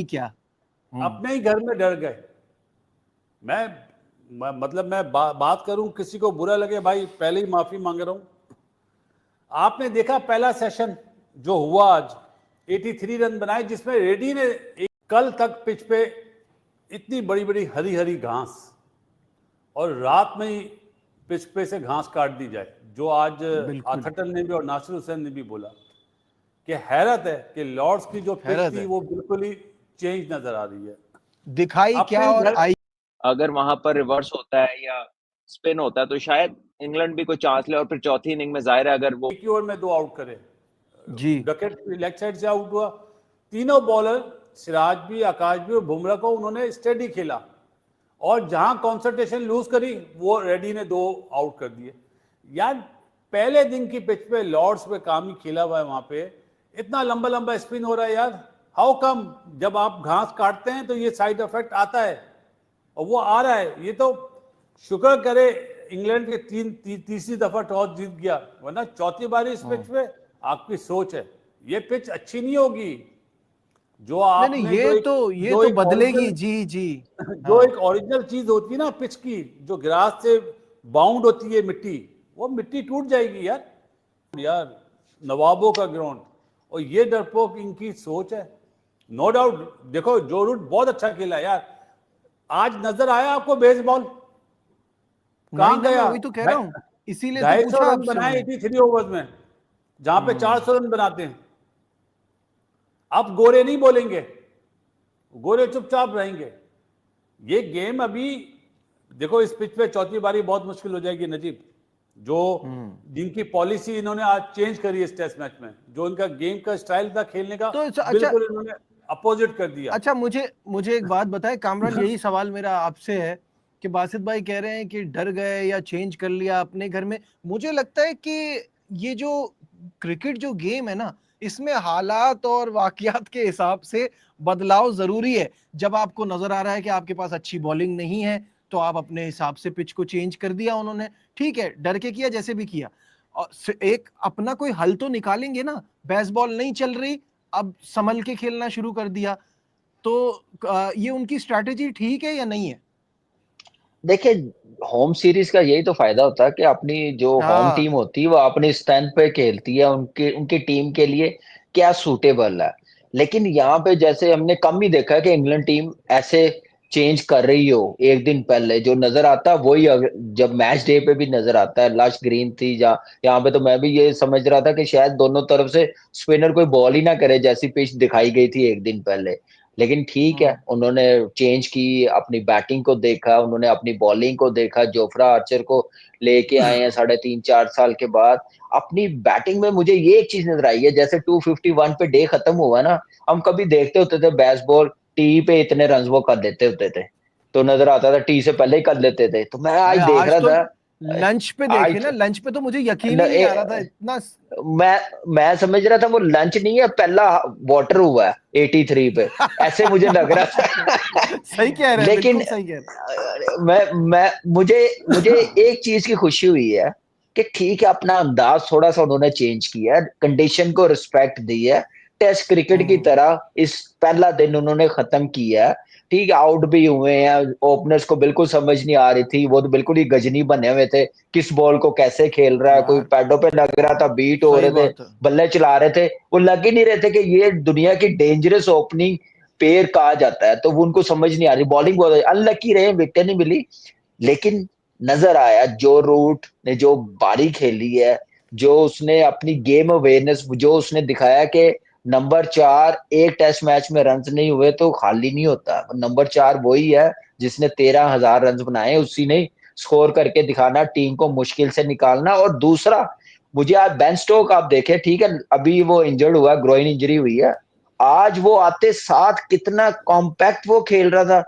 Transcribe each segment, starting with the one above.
क्या अपने ही घर में डर गए। मैं बात करूं, किसी को बुरा लगे भाई, पहले ही माफी मांग रहा हूं। आपने देखा पहला सेशन जो हुआ आज, 83 रन बनाए, जिसमें रेड्डी ने कल तक पिच पे इतनी बड़ी बड़ी हरी हरी घास, और रात में ही पिच पे से घास काट दी जाए, जो आज आथटन ने भी और नासिर हुसैन ने भी बोला कि हैरत है कि लॉर्ड्स की जो पिच थी वो बिल्कुल ही चेंज नजर आ रही है। दिखाई क्या और आई। अगर वहां पर रिवर्स होता है या स्पिन होता है तो शायद इंग्लैंड भी कोई चांस ले, और फिर चौथी इनिंग में जाहिर है अगर वो एक ही ओवर में 2 आउट करे जी, डकेट लेग साइड से आउट हुआ। तीनों बॉलर, सिराज भी, आकाश भी और बुमराह को उन्होंने स्टेडी खेला, और जहां कॉन्सेंट्रेशन लूज करी वो रेड्डी ने 2 आउट कर दिए। यार पहले दिन की पिच पे लॉर्ड्स पे काम ही खेला हुआ है, वहां पे इतना लंबा लंबा स्पिन हो रहा है यार। How come? जब आप घास काटते हैं तो ये साइड इफेक्ट आता है, और वो आ रहा है। ये तो शुक्र करे इंग्लैंड के तीसरी दफा टॉस जीत गया, वरना चौथी बारी इस पिच पे आपकी सोच है ये पिच अच्छी नहीं होगी। जो आपने नहीं, ये तो बदलेगी जी जी। जो एक ओरिजिनल चीज होती है ना पिच की, जो ग्रास से बाउंड होती है मिट्टी, वो मिट्टी टूट जाएगी यार नवाबों का ग्राउंड, और ये डरपोक इनकी सोच है। नो डाउट, देखो जो रूट बहुत अच्छा खेला यार। आज नजर आया आपको बेसबॉल कहां गया? वही तो कह रहा हूं, इसीलिए तो 250 पूछा रन बनाए 83 ओवर्स में, जहां पे 400 रन बनाते हैं। अब गोरे नहीं बोलेंगे, गोरे चुपचाप रहेंगे। ये गेम अभी देखो, इस पिच पे चौथी बारी बहुत मुश्किल हो जाएगी नजीब। जो जिनकी पॉलिसी इन्होंने आज चेंज करी इस टेस्ट मैच में, जो इनका गेम का स्टाइल था खेलने का, तो बिल्कुल इन्होंने अपोजिट कर दिया। अच्छा, मुझे एक बात बताएं कामरान, यही सवाल मेरा आपसे है कि बासित भाई कह रहे हैं कि डर गए या चेंज कर लिया अपने घर में। मुझे लगता है कि ये जो क्रिकेट जो गेम है ना, इसमें हालात और वाकयात के हिसाब से बदलाव जरूरी है। जब आपको नजर आ रहा है कि आपके पास अच्छी बॉलिंग नहीं है, तो आप अपने हिसाब से पिच को चेंज कर दिया उन्होंने, ठीक है, डर के किया जैसे भी किया, और एक अपना कोई हल तो निकालेंगे ना। बेसबॉल नहीं चल रही, अब संभल के खेलना शुरू कर दिया, तो ये उनकी स्ट्रैटेजी ठीक है या नहीं है? देखिए, होम सीरीज का यही तो फायदा होता है कि अपनी जो होम टीम होती है वो अपनी स्ट्रेंथ पे खेलती है, उनकी टीम के लिए क्या सूटेबल है। लेकिन यहाँ पे जैसे हमने कम ही देखा है कि इंग्लैंड टीम ऐसे चेंज कर रही हो। एक दिन पहले जो नजर आता है वही जब मैच डे पे भी नजर आता है। लास्ट ग्रीन थी यहाँ पे, तो मैं भी ये समझ रहा था कि शायद दोनों तरफ से स्पिनर कोई बॉल ही ना करे, जैसी पिच दिखाई गई थी एक दिन पहले। लेकिन ठीक है, उन्होंने चेंज की, अपनी बैटिंग को देखा, उन्होंने अपनी बॉलिंग को देखा। जोफ्रा आर्चर को लेके आए हैं 3.5-4 साल के बाद। अपनी बैटिंग में मुझे ये एक चीज नजर आई है, जैसे 251 पे डे खत्म हुआ ना, हम कभी देखते होते थे बेसबॉल टी पे इतने रन वो कर देते होते थे, तो नजर आता था टी से पहले ही कर लेते थे। तो मैं आज देख रहा था लंच पे देखे ना, लंच पे तो मुझे यकीन ही नहीं आ रहा था इतना। मैं समझ रहा था वो लंच नहीं है, पहला वाटर हुआ है 83 पे, ऐसे मुझे लग रहा था। सही कह रहे हैं, लेकिन सही कह रहे मैं मुझे एक चीज की खुशी हुई है कि ठीक है, अपना अंदाज थोड़ा सा उन्होंने चेंज किया है, कंडीशन को रिस्पेक्ट दी है। टेस्ट क्रिकेट की तरह इस पहला दिन उन्होंने खत्म किया है। ठीक है, आउट भी हुए हैं, ओपनर्स को बिल्कुल समझ नहीं आ रही थी, वो तो बिल्कुल ही गजनी बने हुए थे, किस बॉल को कैसे खेल रहा है। कोई पैडों पे लग रहा था, बीट हो रहे थे, बल्ले चला रहे थे, वो लग ही नहीं रहे थे कि ये दुनिया की डेंजरस ओपनिंग पेयर कहा जाता है। तो वो उनको समझ नहीं आ रही, बॉलिंग बहुत अनलकी रहे, विकेट नहीं मिली। लेकिन नजर आया जो रूट ने जो बारी खेली है, जो उसने अपनी गेम अवेयरनेस, जो उसने दिखाया कि नंबर 4 एक टेस्ट मैच में रन नहीं हुए तो खाली नहीं होता। नंबर 4 वही है जिसने 13,000 रन बनाए, उसी ने स्कोर करके दिखाना, टीम को मुश्किल से निकालना। और दूसरा, मुझे आज बेन स्टोक आप देखे, ठीक है अभी वो इंजर्ड हुआ, ग्रोइन इंजरी हुई है, आज वो आते साथ कितना कॉम्पैक्ट वो खेल रहा था,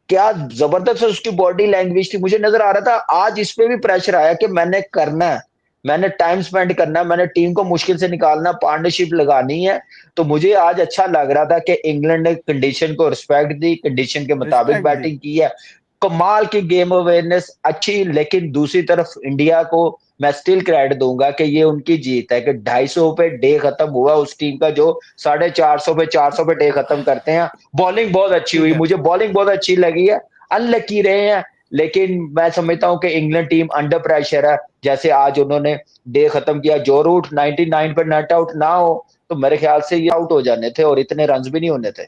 क्या जबरदस्त उसकी बॉडी लैंग्वेज थी। मुझे नजर आ रहा था आज इस पे भी प्रेशर आया कि मैंने करना है, मैंने टाइम स्पेंड करना है, मैंने टीम को मुश्किल से निकालना, पार्टनरशिप लगानी है। तो मुझे आज अच्छा लग रहा था कि इंग्लैंड ने कंडीशन को रिस्पेक्ट दी, कंडीशन के मुताबिक बैटिंग की है, कमाल की गेम अवेयरनेस अच्छी। लेकिन दूसरी तरफ इंडिया को मैं स्टिल क्रेडिट दूंगा कि ये उनकी जीत है कि 250 पे डे खत्म हुआ उस टीम का जो 450 पे 400 पे डे खत्म करते हैं। बॉलिंग बहुत अच्छी ठीक हुई, है। मुझे बॉलिंग बहुत अच्छी लगी है। अनलकी रहे हैं, लेकिन मैं समझता हूं कि इंग्लैंड टीम अंडर प्रेशर है। जैसे आज उन्होंने डे खत्म किया, जो रूट 99 पर नॉट आउट ना हो तो मेरे ख्याल से ये आउट हो जाने थे और इतने रन्स भी नहीं होने थे।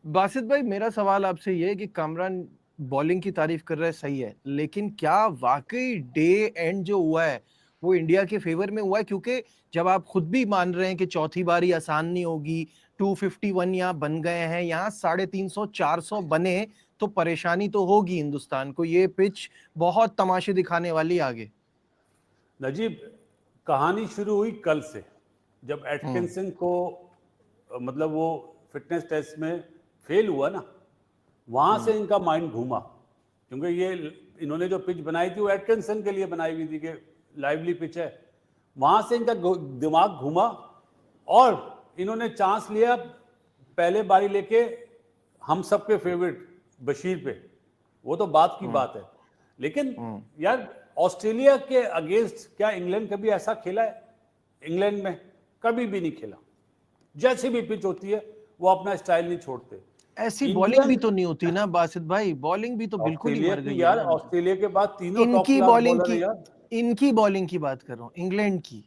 बासित भाई, मेरा सवाल आपसे ये है कि कामरान बॉलिंग की तारीफ कर रहा है, सही है, लेकिन क्या वाकई डे एंड जो हुआ है वो इंडिया के फेवर में हुआ है? क्योंकि जब आप खुद भी मान रहे हैं कि चौथी बारी आसान नहीं होगी, 251 यहाँ बन गए हैं, यहाँ 350 400 बने तो परेशानी तो होगी हिंदुस्तान को। ये पिच बहुत तमाशे दिखाने वाली आगे। नजीब, कहानी शुरू हुई कल से, जब एटकिंसन को मतलब वो फिटनेस टेस्ट में फेल हुआ ना, वहां से इनका माइंड घूमा। क्योंकि ये इन्होंने जो पिच बनाई थी वो एटकिंसन के लिए बनाई हुई थी कि लाइवली पिच है। वहां से इनका दिमाग घूमा और इन्होंने चांस लिया पहले बारी लेके हम सबके फेवरेट बशीर पे। वो तो बात की बात है, लेकिन यार ऑस्ट्रेलिया के अगेंस्ट क्या इंग्लैंड कभी ऐसा खेला है? इंग्लैंड में कभी भी नहीं खेला। जैसी भी पिच होती है वो अपना स्टाइल नहीं छोड़ते। ऐसी बॉलिंग भी तो नहीं होती ना बासित भाई, बॉलिंग भी तो बिल्कुल ही मर गई यार, है ना। ऑस्ट्रेलिया के बाद तीनों टॉप इनकी क्लास बॉलिंग बॉलर की है यार। इनकी बॉलिंग की बात कर रहा हूँ, इंग्लैंड की।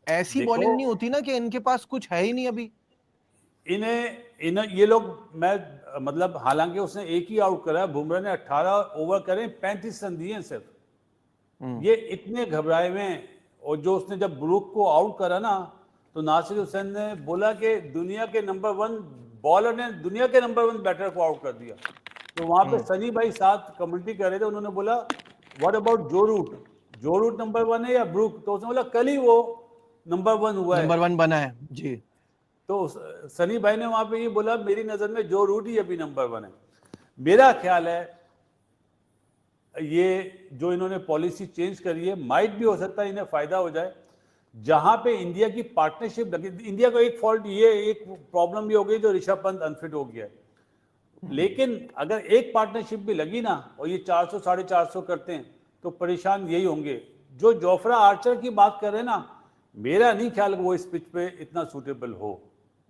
ऐसी देखो, बॉलिंग नहीं होती ना कि इनके पास कुछ है ही नहीं अभी। इन्हें ये लोग, मैं मतलब हालांकि उसने एक ही आउट करा है, बुमराह ने 18 ओवर करे, 35 रन दिए सिर्फ। ये इतने घबराए हुए हैं। और जो उसने जब ब्रूक को आउट करा ना, तो नासिर हुसैन ने बोला कि दुनिया के नंबर 1 बॉलर ने दुनिया के नंबर 1 बैटर को आउट कर दिया। तो वहां पे सनी भाई साथ कमेंट्री कर रहे थे, उन्होंने बोला व्हाट अबाउट जो रूट, जो रूट नंबर 1 है या ब्रूक? तो उसने बोला कल ही वो नंबर 1 हुआ है। नंबर 1 बना है जी। तो सनी भाई ने वहां पे ये बोला मेरी नजर में जो रूट ही अभी नंबर 1 है। मेरा ख्याल है ये जो इन्होंने पॉलिसी चेंज करी है, माइट भी हो सकता है इन्हें फायदा हो जाए। जहां पे इंडिया की पार्टनरशिप लगी, इंडिया को एक फॉल्ट, ये एक प्रॉब्लम भी हो गई जो ऋषभ पंत अनफिट हो गया है। लेकिन अगर एक पार्टनरशिप भी लगी ना और ये 400 450 करते हैं तो परेशान यही होंगे। जो जोफ्रा आर्चर की बात कर रहे हैं ना, मेरा नहीं ख्याल वो इस पिच पे इतना सूटेबल हो।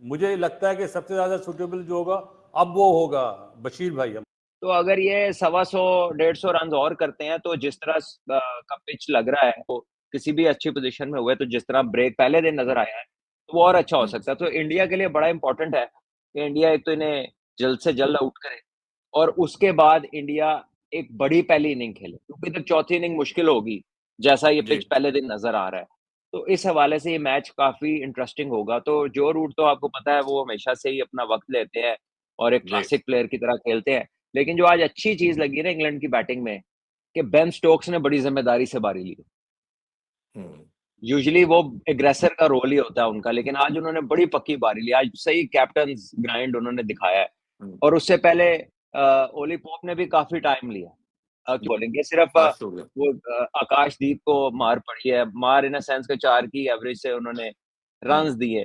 मुझे लगता है कि सबसे ज्यादा सूटेबल जो होगा अब वो होगा बशीर भाई। तो अगर ये 125-150 रन और करते हैं तो जिस तरह का पिच लग रहा है, तो किसी भी अच्छी पोजीशन में हुए तो जिस तरह ब्रेक पहले दिन नजर आया है तो वो और अच्छा हो सकता है। तो इंडिया के लिए बड़ा इंपॉर्टेंट है कि इंडिया एक तो इन्हें जल्द से जल्द आउट करे और उसके बाद इंडिया एक बड़ी पहली इनिंग खेले, क्योंकि तो चौथी इनिंग मुश्किल होगी जैसा ये पिच पहले दिन नजर आ रहा है। तो इस हवाले से ये मैच काफी इंटरेस्टिंग होगा। तो जो रूट तो आपको पता है वो हमेशा से ही अपना वक्त लेते हैं और एक क्लासिक प्लेयर की तरह खेलते हैं। लेकिन जो आज अच्छी चीज लगी ना इंग्लैंड की बैटिंग में, कि बेन स्टोक्स ने बड़ी जिम्मेदारी से बारी ली। यूजुअली वो एग्रेसर का रोल ही होता है उनका, लेकिन आज उन्होंने बड़ी पक्की बारी ली। आज सही कैप्टन ग्राइंड उन्होंने दिखाया है। और उससे पहले ओली पोप ने भी काफी टाइम लिया बोलेंगे। सिर्फ वो आकाशदीप को मार पड़ी है, मार इन सेंस के 4 की एवरेज से उन्होंने रन्स दिए,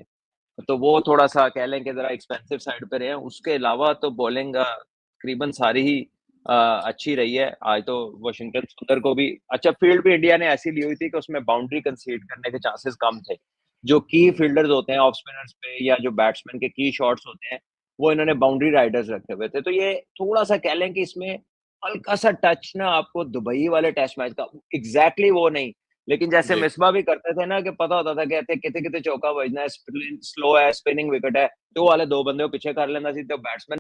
तो वो थोड़ा सा कह लें कि जरा एक्सपेंसिव साइड पे रहे हैं। उसके अलावा तो बॉलिंग तकरीबन सारी ही अच्छी रही है। आज तो वाशिंगटन सुंदर को भी अच्छा फील्ड भी इंडिया ने ऐसी ली हुई थी कि उसमें बाउंड्री कंसीड करने के चांसेस कम थे। जो की फील्डर्स होते हैं ऑफ स्पिनर्स पे या जो बैट्समैन के की शॉट्स होते हैं वो इन्होंने बाउंड्री राइडर्स रखे हुए थे। तो ये थोड़ा सा कह लें कि इसमें हल्का सा टच ना आपको दुबई वाले टेस्ट मैच का, एग्जैक्टली वो नहीं, लेकिन जैसे मिसबा भी करते थे ना कि पता होता था कहते कितने कितने चौका बजना है, स्लो है, स्पिनिंग विकेट है, तो वाले 2 बंदे को पीछे कर लेना सी तो बैट्समैन